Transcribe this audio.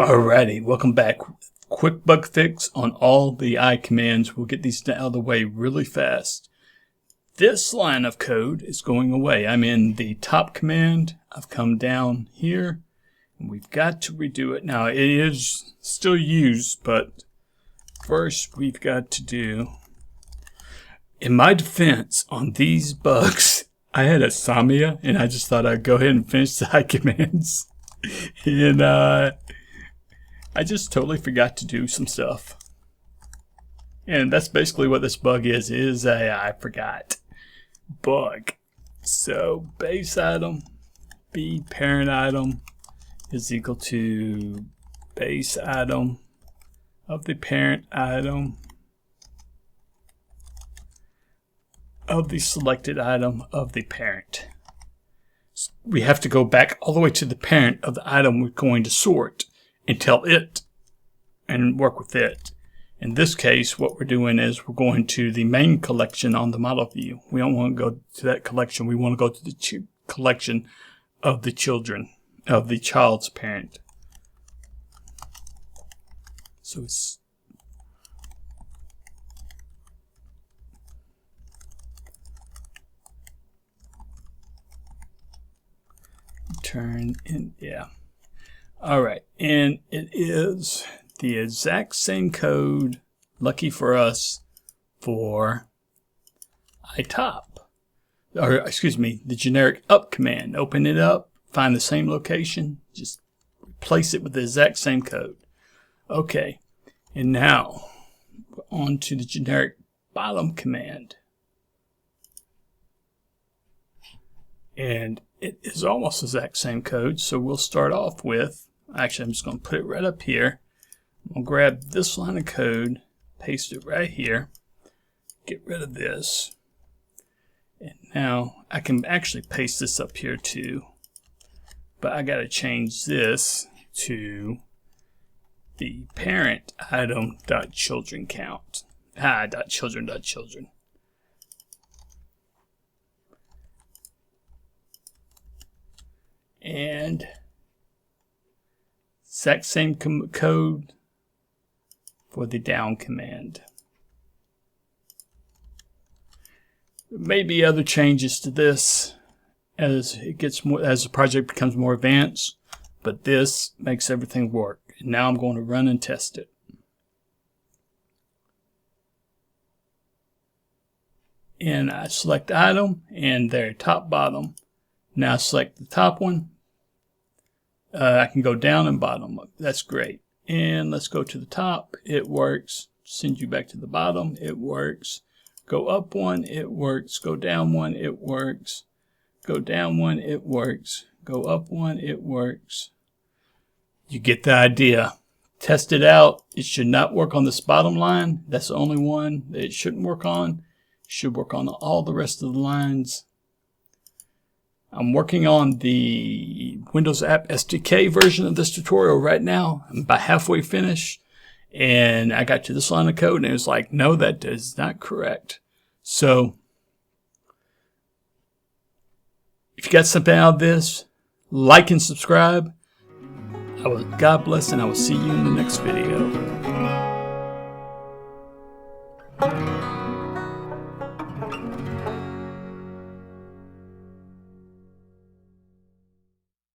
Alrighty, welcome back. Quick bug fix on all the I commands. We'll get these out of the way really fast. This line of code is going away. I'm in the top command. I've come down here and we've got to redo it. Now it is still used, but first we've got to do, in my defense on these bugs, I had insomnia and I just thought I'd go ahead and finish the I commands. And I just totally forgot to do some stuff. And that's basically what this bug is a I forgot bug. So base item B parent item is equal to base item of the parent item of the selected item of the parent. We have to go back all the way to the parent of the item we're going to sort and tell it and work with it. In this case, what we're doing is we're going to the main collection on the model view. We don't want to go to that collection. We want to go to the collection of the children, of the child's parent. So it's turn in, yeah. Alright, and it is the exact same code, lucky for us, for itop. Or, excuse me, the generic up command. Open it up, find the same location, just replace it with the exact same code. Okay, and now we're on to the generic bottom command. And it is almost the exact same code, so we'll start off with, actually I'm just going to put it right up here. I'm going to grab this line of code, paste it right here, get rid of this, and now I can actually paste this up here too, but I got to change this to the parent item dot children count, dot children dot children. And exact same code for the down command. There may be other changes to this as it gets more, as the project becomes more advanced, but this makes everything work. And now I'm going to run and test it. And I select item and there, top bottom. Now select the top one. I can go down and bottom up. That's great. And let's go to the top. It works. Send you back to the bottom. It works. Go up one. It works. Go down one. It works. Go down one. It works. Go up one. It works. You get the idea. Test it out. It should not work on this bottom line. That's the only one that it shouldn't work on. It should work on all the rest of the lines. I'm working on the Windows App SDK version of this tutorial right now. I'm about halfway finished, and I got to this line of code, and it was like, no, that is not correct. So, if you got something out of this, like and subscribe. God bless, and I will see you in the next video.